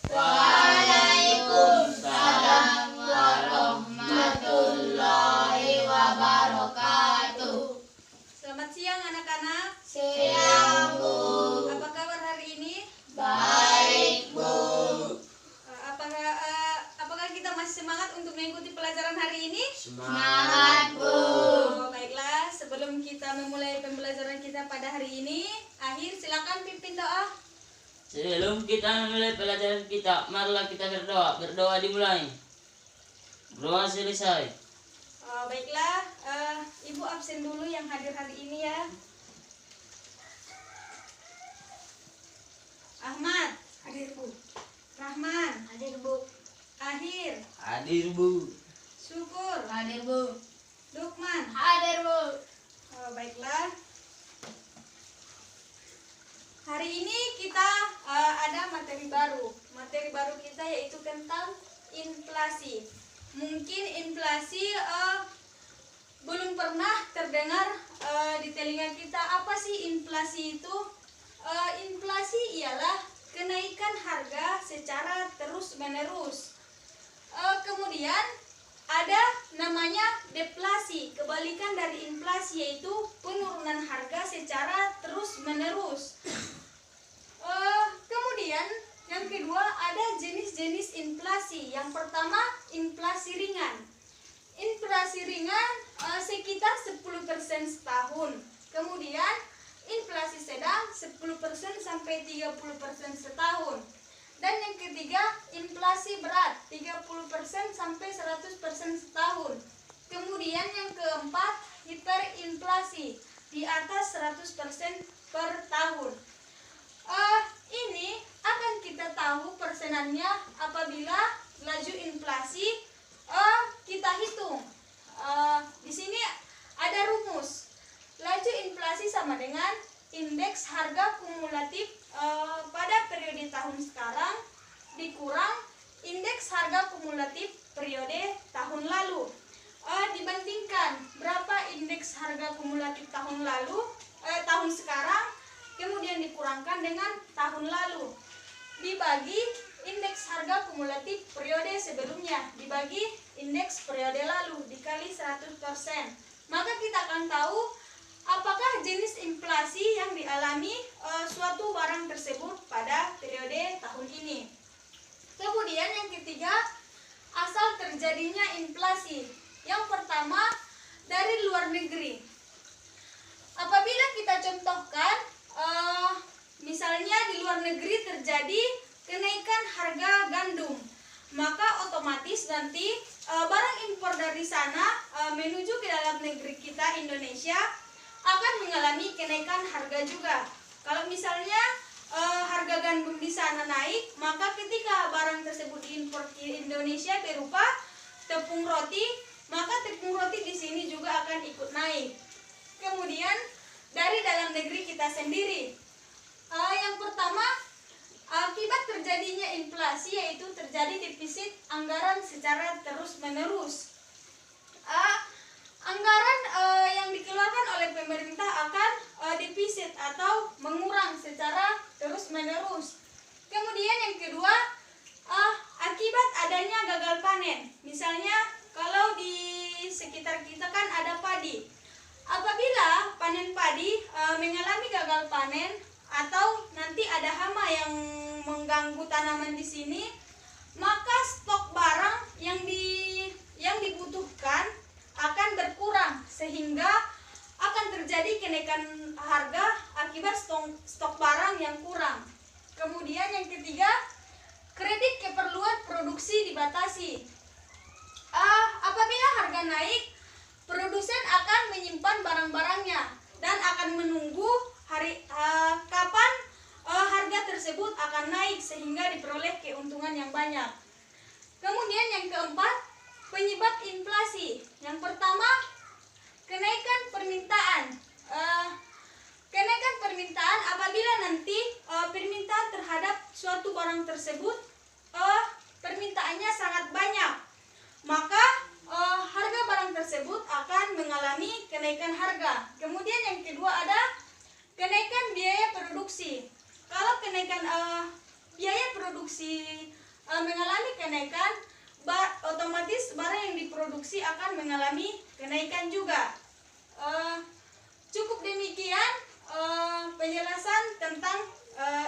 Waalaikumsalam warahmatullahi wabarakatuh. Selamat siang anak-anak. Siang, Bu. Apa kabar hari ini? Baik, Bu. Apakah kita masih semangat untuk mengikuti pelajaran hari ini? Semangat, Bu. Baiklah, sebelum kita memulai pembelajaran kita pada hari ini, Akhir silakan pimpin doa. Sebelum kita memulai pelajaran kita, marilah kita berdoa. Berdoa dimulai. Berdoa selesai. Baiklah, Ibu absen dulu yang hadir hari ini ya. Ahmad, hadir Bu. Rahman, Hadir, Bu. Akhir, Hadir, Bu. Syukur, Hadir, Bu. Lukman. Hadir, Bu. Baiklah. Hari ini kita ada materi baru. Materi baru kita yaitu tentang inflasi. Mungkin inflasi belum pernah terdengar di telinga kita. Apa sih inflasi itu? Inflasi ialah kenaikan harga secara terus-menerus. Kemudian ada namanya deflasi. Kebalikan dari inflasi yaitu penurunan harga secara terus-menerus. Kemudian yang kedua ada jenis-jenis inflasi. Yang pertama inflasi ringan. Inflasi ringan sekitar 10% setahun. Kemudian inflasi sedang 10% sampai 30% setahun. Dan yang ketiga inflasi berat 30% sampai 100% setahun. Kemudian yang keempat hiperinflasi di atas 100% per tahun. Ini akan kita tahu persenannya apabila laju inflasi kita hitung. Di sini ada rumus. Laju inflasi sama dengan indeks harga kumulatif pada periode tahun sekarang dikurang indeks harga kumulatif periode tahun lalu. Dibandingkan berapa indeks harga kumulatif tahun lalu, tahun sekarang, kemudian dikurangkan dengan tahun lalu, dibagi indeks harga kumulatif periode sebelumnya, dibagi indeks periode lalu, dikali 100%. Maka kita akan tahu apakah jenis inflasi yang dialami suatu barang tersebut pada periode tahun ini. Kemudian yang ketiga, asal terjadinya inflasi. Yang pertama, dari luar negeri. Apabila kita contohkan, misalnya di luar negeri terjadi kenaikan harga gandum, maka otomatis nanti barang impor dari sana menuju ke dalam negeri kita Indonesia akan mengalami kenaikan harga juga. Kalau misalnya harga gandum di sana naik, maka ketika barang tersebut diimpor ke Indonesia berupa tepung roti, maka tepung roti di sini juga akan ikut naik. Kemudian dari dalam negeri kita sendiri, yang pertama akibat terjadinya inflasi yaitu terjadi defisit anggaran secara terus-menerus. Anggaran yang dikeluarkan oleh pemerintah akan defisit atau mengurang secara terus-menerus. Kemudian yang kedua, akibat adanya gagal panen. Misalnya kalau di sekitar kita kan ada padi. Apabila panen padi mengalami gagal panen atau nanti ada hama yang mengganggu tanaman di sini, maka stok barang yang dibutuhkan akan berkurang sehingga akan terjadi kenaikan harga akibat stok barang yang kurang. Kemudian yang ketiga, kredit keperluan produksi dibatasi. Apabila harga naik, produsen akan menyimpan barang-barangnya dan akan menunggu kapan harga tersebut akan naik sehingga diperoleh keuntungan yang banyak. Kemudian yang keempat, penyebab inflasi. Yang pertama, kenaikan permintaan. Kenaikan permintaan apabila nanti permintaan terhadap suatu barang tersebut permintaannya sangat banyak, maka harga barang tersebut akan mengalami kenaikan harga. Kemudian yang kedua ada kenaikan biaya produksi. Kalau kenaikan biaya produksi mengalami kenaikan, otomatis barang yang diproduksi akan mengalami kenaikan juga. Cukup demikian penjelasan tentang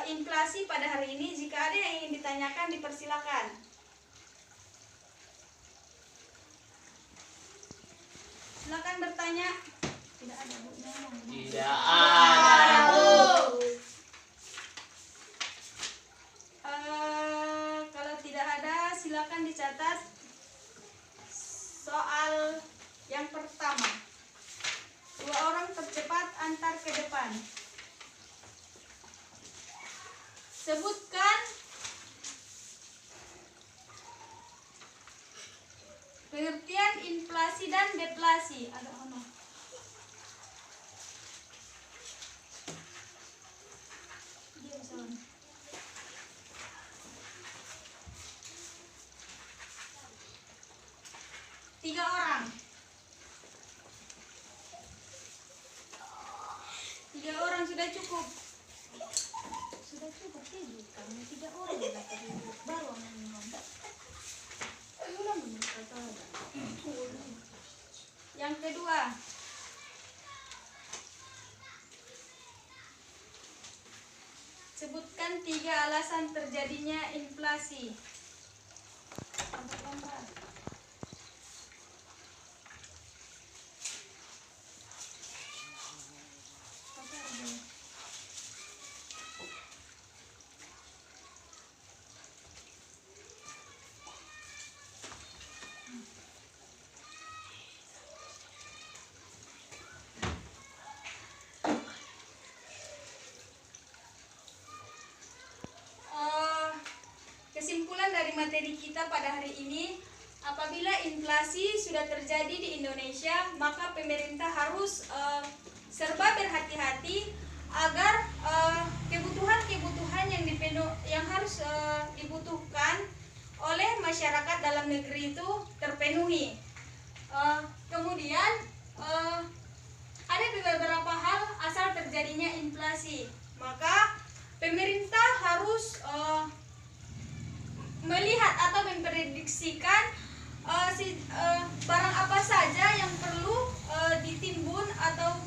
inflasi pada hari ini. Jika ada yang ingin ditanyakan, dipersilakan. Silakan bertanya. Tidak ada, Bu. Tidak ada. Kalau tidak ada, silakan dicatat soal yang pertama. 2 orang tercepat antar ke depan. Sebutkan pengertian inflasi dan deflasi. Agak ono. Dia bisa ono. Tiga orang. 3 orang sudah cukup. Sudah cukup sih, kamu 3 orang baru ngomong. Yang kedua, sebutkan 3 alasan terjadinya inflasi. Kesimpulan dari materi kita pada hari ini, apabila inflasi sudah terjadi di Indonesia, maka pemerintah harus serba berhati-hati agar kebutuhan-kebutuhan yang harus dibutuhkan oleh masyarakat dalam negeri itu terpenuhi. Kemudian ada beberapa hal asal terjadinya inflasi, maka pemerintah harus melihat atau memprediksikan barang apa saja yang perlu ditimbun atau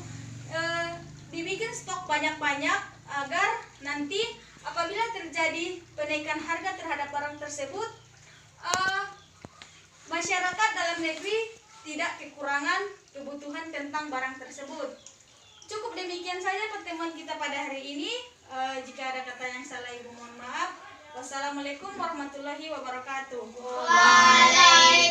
dibikin stok banyak-banyak agar nanti apabila terjadi kenaikan harga terhadap barang tersebut, masyarakat dalam negeri tidak kekurangan kebutuhan tentang barang tersebut. Cukup demikian saja pertemuan kita pada hari ini. Jika ada kata yang salah, Ibu mohon maaf. Wassalamualaikum warahmatullahi wabarakatuh. Waalaikumsalam.